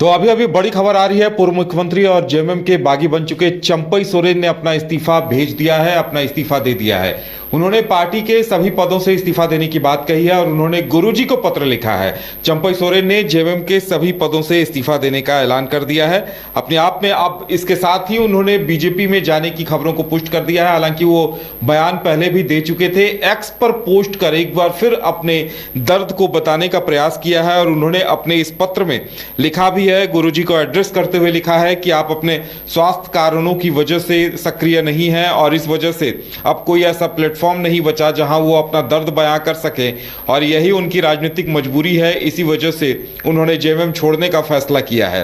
तो अभी अभी बड़ी खबर आ रही है। पूर्व मुख्यमंत्री और जेएमएम के बागी बन चुके चंपई सोरेन ने अपना इस्तीफा भेज दिया है, अपना इस्तीफा दे दिया है। उन्होंने पार्टी के सभी पदों से इस्तीफा देने की बात कही है और उन्होंने गुरुजी को पत्र लिखा है। चंपई सोरेन ने जेएमएम के सभी पदों से इस्तीफा देने का ऐलान कर दिया है अपने आप में। अब इसके साथ ही उन्होंने बीजेपी में जाने की खबरों को पुष्ट कर दिया है। हालांकि वो बयान पहले भी दे चुके थे। एक्स पर पोस्ट कर एक बार फिर अपने दर्द को बताने का प्रयास किया है और उन्होंने अपने इस पत्र में लिखा भी है, गुरुजी को एड्रेस करते हुए लिखा है कि आप अपने स्वास्थ्य कारणों की वजह से सक्रिय नहीं हैं और इस वजह से अब कोई ऐसा प्लेटफॉर्म नहीं बचा जहां वो अपना दर्द बयां कर सके और यही उनकी राजनीतिक मजबूरी है। इसी वजह से उन्होंने जेएमएम छोड़ने का फैसला किया है।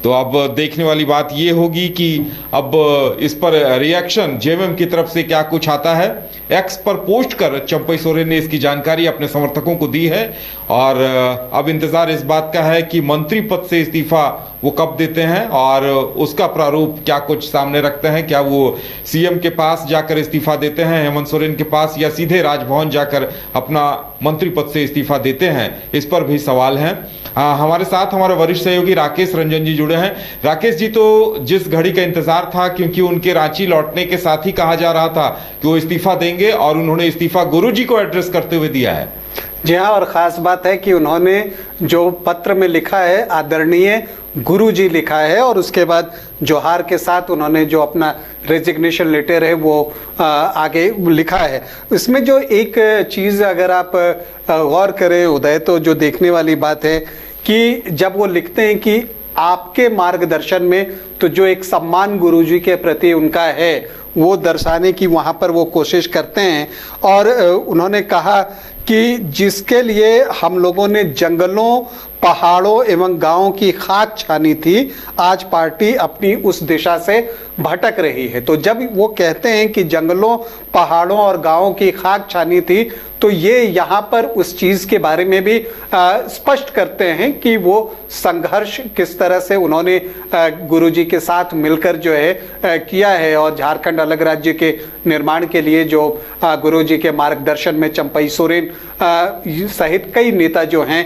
तो अब देखने वाली बात ये होगी कि अब इस पर रिएक्शन जेएमएम की तरफ से क्या कुछ आता है। एक्स पर पोस्ट कर चंपई सोरेन ने इसकी जानकारी अपने समर्थकों को दी है और अब इंतजार इस बात का है कि मंत्री पद से इस्तीफा वो कब देते हैं और उसका प्रारूप क्या कुछ सामने रखते हैं। क्या वो सीएम के पास जाकर इस्तीफा देते हैं, हेमंत सोरेन के पास, या सीधे राजभवन जाकर अपना मंत्री पद से इस्तीफा देते हैं, इस पर भी सवाल हैं। हमारे साथ हमारे वरिष्ठ सहयोगी राकेश रंजन जी जुड़े हैं। राकेश जी, तो जिस घड़ी का इंतजार था, क्योंकि उनके रांची लौटने के साथ ही कहा जा रहा था कि वो इस्तीफा देंगे और उन्होंने इस्तीफा गुरुजी को एड्रेस करते हुए दिया है। जी हाँ, और ख़ास बात है कि उन्होंने जो पत्र में लिखा है आदरणीय गुरुजी लिखा है और उसके बाद जोहार के साथ उन्होंने जो अपना रेजिग्नेशन लेटर है वो आगे लिखा है। इसमें जो एक चीज़ अगर आप गौर करें उदय, तो जो देखने वाली बात है कि जब वो लिखते हैं कि आपके मार्गदर्शन में, तो जो एक सम्मान गुरुजी के प्रति उनका है वो दर्शाने की वहाँ पर वो कोशिश करते हैं। और उन्होंने कहा कि जिसके लिए हम लोगों ने जंगलों, पहाड़ों एवं गांवों की खाक छानी थी, आज पार्टी अपनी उस दिशा से भटक रही है। तो जब वो कहते हैं कि जंगलों, पहाड़ों और गांवों की खाक छानी थी, तो ये यहाँ पर उस चीज़ के बारे में भी स्पष्ट करते हैं कि वो संघर्ष किस तरह से उन्होंने गुरुजी के साथ मिलकर जो है किया है और झारखंड अलग राज्य के निर्माण के लिए जो गुरुजी के मार्गदर्शन में चंपई सोरेन सहित कई नेता जो हैं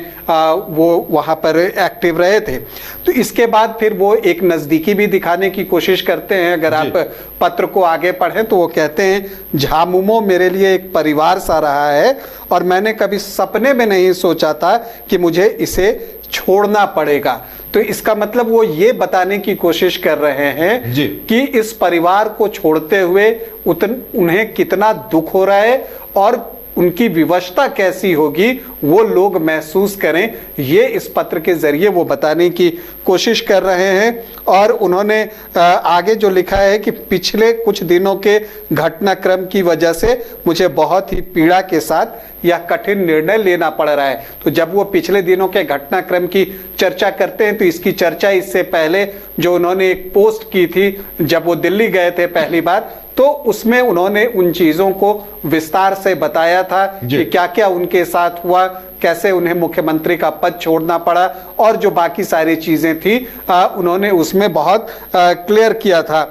वो वहाँ पर एक्टिव रहे थे। तो इसके बाद फिर वो एक नज़दीकी भी दिखाने की कोशिश करते हैं। अगर आप पत्र को आगे पढ़ें तो वो कहते हैं, झामुमो मेरे लिए एक परिवार सा रहा है और मैंने कभी सपने में नहीं सोचा था कि मुझे इसे छोड़ना पड़ेगा। तो इसका मतलब वो ये बताने की कोशिश कर रहे हैं कि इस परिवार को छोड़ते हुए उन्हें कितना दुख हो रहा है और उनकी विवशता कैसी होगी वो लोग महसूस करें, ये इस पत्र के जरिए वो बताने की कोशिश कर रहे हैं। और उन्होंने आगे जो लिखा है कि पिछले कुछ दिनों के घटनाक्रम की वजह से मुझे बहुत ही पीड़ा के साथ यह कठिन निर्णय लेना पड़ रहा है। तो जब वो पिछले दिनों के घटनाक्रम की चर्चा करते हैं तो इसकी चर्चा इससे पहले जो उन्होंने एक पोस्ट की थी जब वो दिल्ली गए थे पहली बार, तो उसमें उन्होंने उन चीज़ों को विस्तार से बताया था कि क्या क्या उनके साथ हुआ, कैसे उन्हें मुख्यमंत्री का पद छोड़ना पड़ा और जो बाकी सारी चीज़ें थी उन्होंने उसमें बहुत क्लियर किया था।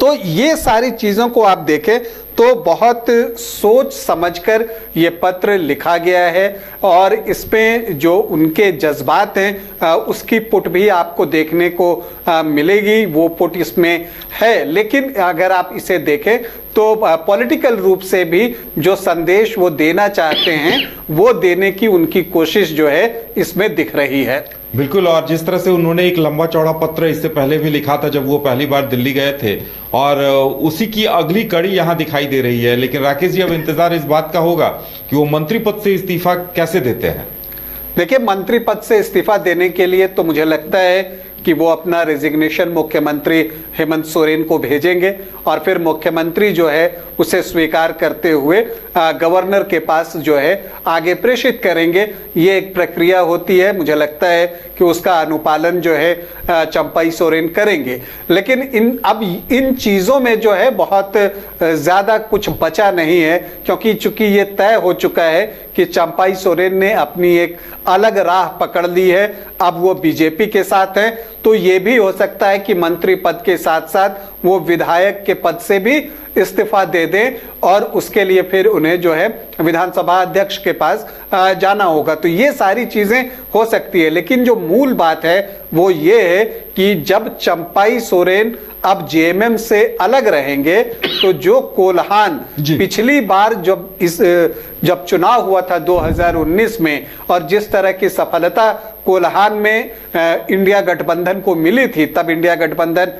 तो ये सारी चीज़ों को आप देखें तो बहुत सोच समझकर ये पत्र लिखा गया है और इसमें जो उनके जज्बात हैं उसकी पुट भी आपको देखने को मिलेगी, वो पुट इसमें है। लेकिन अगर आप इसे देखें तो पॉलिटिकल रूप से भी जो संदेश वो देना चाहते हैं वो देने की उनकी कोशिश जो है इसमें दिख रही है। बिल्कुल, और जिस तरह से उन्होंने एक लंबा चौड़ा पत्र इससे पहले भी लिखा था जब वो पहली बार दिल्ली गए थे, और उसी की अगली कड़ी यहाँ दिखाई दे रही है। लेकिन राकेश जी, अब इंतजार इस बात का होगा कि वो मंत्री पद से इस्तीफा कैसे देते हैं। देखिए, मंत्री पद से इस्तीफा देने के लिए तो मुझे लगता है कि वो अपना रेजिग्नेशन मुख्यमंत्री हेमंत सोरेन को भेजेंगे और फिर मुख्यमंत्री जो है उसे स्वीकार करते हुए गवर्नर के पास जो है आगे प्रेषित करेंगे। ये एक प्रक्रिया होती है, मुझे लगता है कि उसका अनुपालन जो है चंपई सोरेन करेंगे। लेकिन इन चीज़ों में जो है बहुत ज़्यादा कुछ बचा नहीं है, क्योंकि चूंकि ये तय हो चुका है कि चंपई सोरेन ने अपनी एक अलग राह पकड़ ली है, अब वो बीजेपी के साथ हैं। तो ये भी हो सकता है कि मंत्री पद के साथ साथ वो विधायक के पद से भी इस्तीफा दे दें और उसके लिए फिर उन्हें जो है विधानसभा अध्यक्ष के पास जाना होगा। तो ये सारी चीजें हो सकती है, लेकिन जो मूल बात है वो ये है कि जब चंपाई सोरेन अब जेएमएम से अलग रहेंगे तो जो कोल्हान पिछली बार जब चुनाव हुआ था 2019 में और जिस तरह की सफलता कोल्हान में इंडिया गठबंधन को मिली थी, तब इंडिया गठबंधन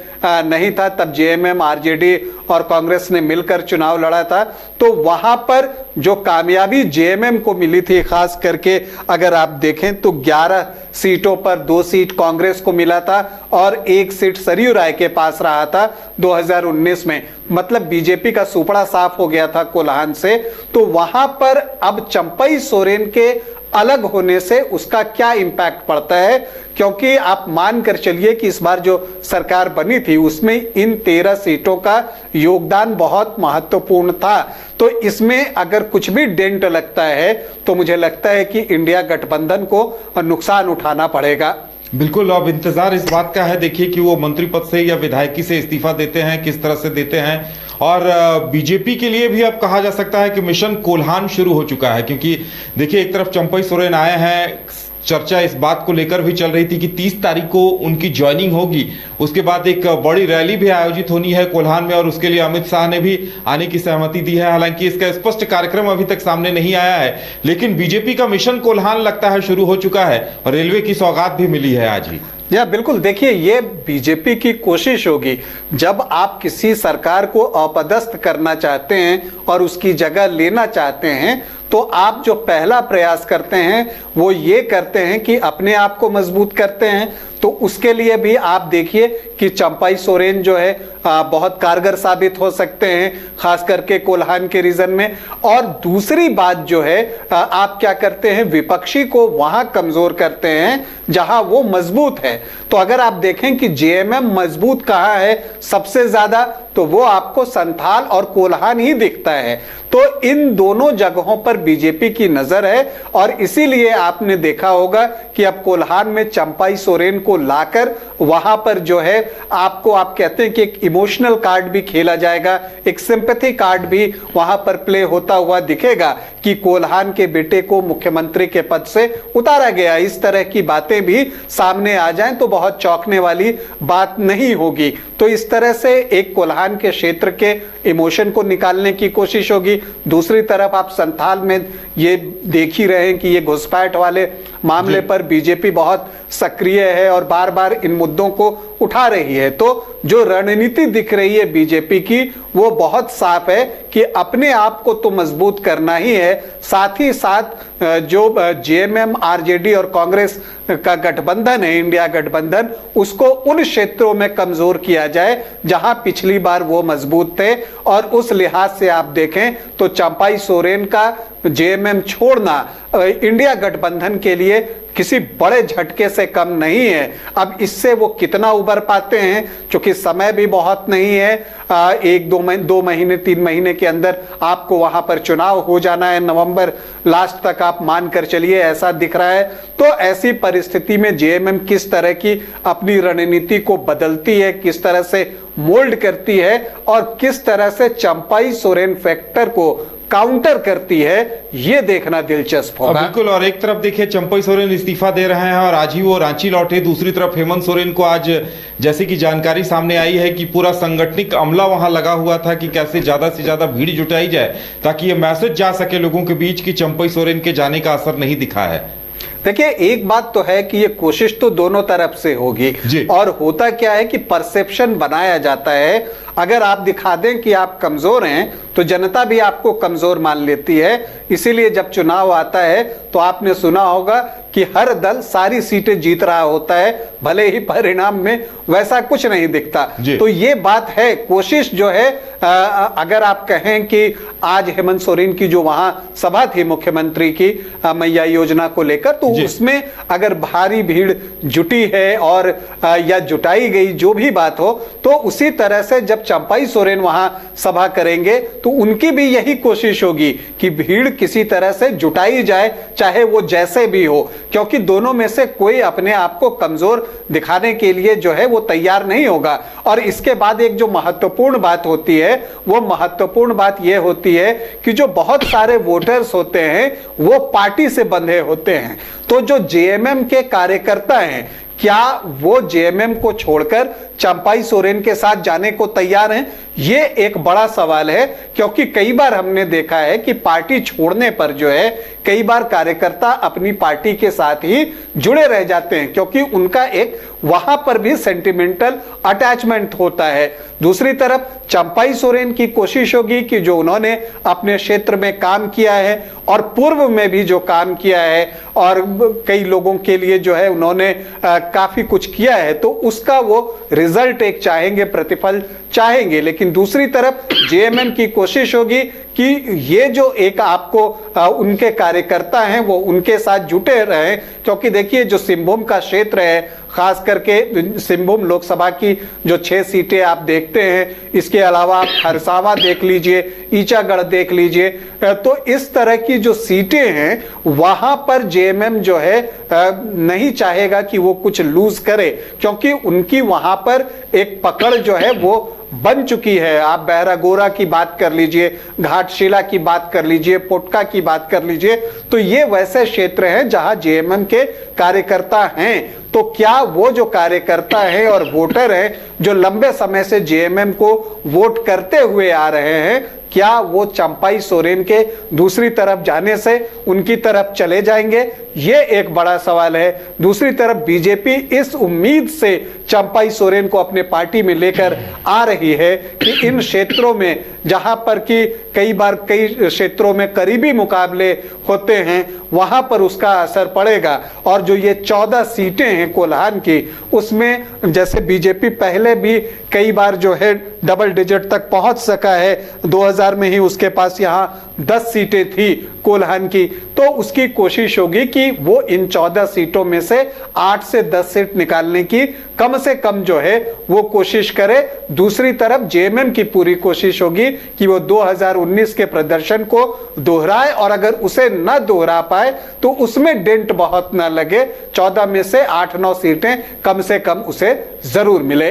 नहीं था, तब जेएमएम, आरजेडी और कांग्रेस ने मिलकर चुनाव लड़ा था। तो वहां पर जो कामयाबी जेएमएम को मिली थी, खास करके अगर आप देखें तो 11 सीटों पर 2 सीट कांग्रेस को मिला था और 1 सीट सरयू राय के पास रहा था 2019 में। मतलब बीजेपी का सुपड़ा साफ हो गया था कोल्हान से। तो वहां पर अब चंपई सोरेन के अलग होने से उसका क्या इंपैक्ट पड़ता है, क्योंकि आप मानकर चलिए कि इस बार जो सरकार बनी थी उसमें इन 13 सीटों का योगदान बहुत महत्वपूर्ण था। तो इसमें अगर कुछ भी डेंट लगता है तो मुझे लगता है कि इंडिया गठबंधन को नुकसान उठाना पड़ेगा। बिल्कुल, अब इंतजार इस बात का है, देखिए कि वो मंत्री पद से या विधायकी से इस्तीफा देते हैं, किस तरह से देते हैं। और बीजेपी के लिए भी अब कहा जा सकता है कि मिशन कोल्हान शुरू हो चुका है, क्योंकि देखिए एक तरफ चंपई सोरेन आए हैं, चर्चा इस बात को लेकर भी चल रही थी कि 30 तारीख को उनकी ज्वाइनिंग होगी, उसके बाद एक बड़ी रैली भी आयोजित होनी है कोल्हान में और उसके लिए अमित शाह ने भी आने की सहमति दी है। हालांकि इसका स्पष्ट कार्यक्रम अभी तक सामने नहीं आया है, लेकिन बीजेपी का मिशन कोल्हान लगता है शुरू हो चुका है और रेलवे की सौगात भी मिली है आज ही। या बिल्कुल, देखिए ये बीजेपी की कोशिश होगी, जब आप किसी सरकार को अपदस्थ करना चाहते हैं और उसकी जगह लेना चाहते हैं तो आप जो पहला प्रयास करते हैं वो ये करते हैं कि अपने आप को मजबूत करते हैं। तो उसके लिए भी आप देखिए कि चंपई सोरेन जो है बहुत कारगर साबित हो सकते हैं, खास करके कोल्हान के रीजन में। और दूसरी बात जो है, आप क्या करते हैं, विपक्षी को वहां कमजोर करते हैं जहां वो मजबूत है। तो अगर आप देखें कि जेएमएम मजबूत कहां है सबसे ज्यादा, तो वो आपको संथाल और कोल्हान ही दिखता है। तो इन दोनों जगहों पर बीजेपी की नजर है और इसीलिए आपने देखा होगा कि अब कोल्हान में चंपई सोरेन को लाकर वहां पर जो है आप कहते हैं कि एक इमोशनल कार्ड भी खेला जाएगा, एक सिंपैथी कार्ड भी वहां पर प्ले होता हुआ दिखेगा कि कोल्हान के बेटे को मुख्यमंत्री के पद से उतारा गया। इस तरह की बातें भी सामने आ जाएं तो बहुत चौंकने वाली बात नहीं होगी। तो इस तरह से एक कोल्हान के क्षेत्र के इमोशन को निकालने की कोशिश होगी। दूसरी तरफ आप संथाल में ये देख ही रहे हैं कि ये घुसपैठ वाले मामले पर बीजेपी बहुत सक्रिय है और बार बार इन मुद्दों को उठा रही है। तो जो रणनीति दिख रही है बीजेपी की वो बहुत साफ है कि अपने आप को तो मजबूत करना ही है, साथ ही साथ जो जेएमएम, आरजेडी और कांग्रेस का गठबंधन है, इंडिया गठबंधन, उसको उन क्षेत्रों में कमजोर किया जाए जहां पिछली बार वो मजबूत थे। और उस लिहाज से आप देखें तो चंपई सोरेन का जेएमएम छोड़ना इंडिया गठबंधन के लिए किसी बड़े झटके से कम नहीं है। अब इससे वो कितना उबर पाते हैं, क्योंकि समय भी बहुत नहीं है, 1-2 महीने 3 महीने के अंदर आपको वहां पर चुनाव हो जाना है, नवंबर लास्ट तक आप मानकर चलिए, ऐसा दिख रहा है। तो ऐसी परिस्थिति में जेएमएम किस तरह की अपनी रणनीति को बदलती है, किस तरह से मोल्ड करती है और किस तरह से चंपई सोरेन फैक्टर को काउंटर करती है, ये देखना दिलचस्प होगा। बिल्कुल, और एक तरफ देखिए चंपई सोरेन इस्तीफा दे रहे हैं और आज ही वो रांची लौटे, दूसरी तरफ हेमंत सोरेन को आज जैसे कि जानकारी सामने आई है कि पूरा संगठनिक अमला वहां लगा हुआ था कि कैसे ज्यादा से ज्यादा भीड़ जुटाई जाए ताकि ये मैसेज जा सके लोगों के बीच कि चंपई सोरेन के जाने का असर नहीं दिखा है। देखिए एक बात तो है कि ये कोशिश तो दोनों तरफ से होगी और होता क्या है कि परसेप्शन बनाया जाता है। अगर आप दिखा दें कि आप कमजोर हैं तो जनता भी आपको कमजोर मान लेती है। इसीलिए जब चुनाव आता है तो आपने सुना होगा कि हर दल सारी सीटें जीत रहा होता है, भले ही परिणाम में वैसा कुछ नहीं दिखता। तो ये बात है, कोशिश जो है अगर आप कहें कि आज हेमंत सोरेन की जो वहां सभा थी मुख्यमंत्री की मैया योजना को लेकर, तो उसमें अगर भारी भीड़ जुटी है और या जुटाई गई, जो भी बात हो, तो उसी तरह से जब चंपई सोरेन वहां सभा करेंगे तो उनकी भी यही कोशिश होगी कि भीड़ किसी तरह से जुटाई जाए, चाहे वो जैसे भी हो, क्योंकि दोनों में से कोई अपने आप को कमजोर दिखाने के लिए जो है वो तैयार नहीं होगा। और इसके बाद एक जो महत्वपूर्ण बात होती है, वो महत्वपूर्ण बात यह होती है कि जो बहुत सारे वोटर्स होते हैं वो पार्टी से बंधे होते हैं। तो जो जेएमएम के कार्यकर्ता हैं, क्या वो जेएमएम को छोड़कर चंपाई सोरेन के साथ जाने को तैयार हैं? ये एक बड़ा सवाल है, क्योंकि कई बार हमने देखा है कि पार्टी छोड़ने पर जो है कई बार कार्यकर्ता अपनी पार्टी के साथ ही जुड़े रह जाते हैं, क्योंकि उनका एक वहां पर भी सेंटिमेंटल अटैचमेंट होता है। दूसरी तरफ चंपाई सोरेन की कोशिश होगी कि जो उन्होंने अपने क्षेत्र में काम किया है और पूर्व में भी जो काम किया है और कई लोगों के लिए जो है उन्होंने काफी कुछ किया है, तो उसका वो रिजल्ट एक चाहेंगे, प्रतिफल चाहेंगे। लेकिन दूसरी तरफ जेएमएम की कोशिश होगी कि ये जो एक आपको उनके कार्यकर्ता हैं वो उनके साथ जुटे रहे, क्योंकि देखिए जो सिंहभूम का क्षेत्र है, खास करके सिंहभूम लोकसभा की जो 6 सीटें आप देखते हैं, इसके अलावा आप खरसावा देख लीजिए, ईचागढ़ देख लीजिए, तो इस तरह की जो सीटें हैं वहां पर जेएमएम जो है नहीं चाहेगा कि वो कुछ लूज करे, क्योंकि उनकी वहां पर एक पकड़ जो है वो बन चुकी है। आप बहरागोरा की बात कर लीजिए, घाटशिला की बात कर लीजिए, पोटका की बात कर लीजिए, तो ये वैसे क्षेत्र हैं जहां जेएमएम के कार्यकर्ता हैं। तो क्या वो जो कार्यकर्ता हैं और वोटर हैं जो लंबे समय से जेएमएम को वोट करते हुए आ रहे हैं, क्या वो चंपाई सोरेन के दूसरी तरफ जाने से उनकी तरफ चले जाएंगे? ये एक बड़ा सवाल है। दूसरी तरफ बीजेपी इस उम्मीद से चंपाई सोरेन को अपने पार्टी में लेकर आ रही है कि इन क्षेत्रों में जहां पर कि कई बार कई क्षेत्रों में करीबी मुकाबले होते हैं, वहां पर उसका असर पड़ेगा। और जो ये 14 सीटें हैं कोल्हान की, उसमें जैसे बीजेपी पहले भी कई बार जो है डबल डिजिट तक पहुंच सका है, 2000 में ही उसके पास यहां 10 सीटें थी कोल्हान की, तो उसकी कोशिश होगी कि वो इन 14 सीटों में से 8 से 10 सीट निकालने की कम से कम जो है वो कोशिश करे। दूसरी तरफ जेएमएम की पूरी कोशिश होगी कि वो 2019 के प्रदर्शन को दोहराए, और अगर उसे न दोहरा पाए तो उसमें डेंट बहुत न लगे, 14 में से 8-9 सीटें कम से कम उसे जरूर मिले।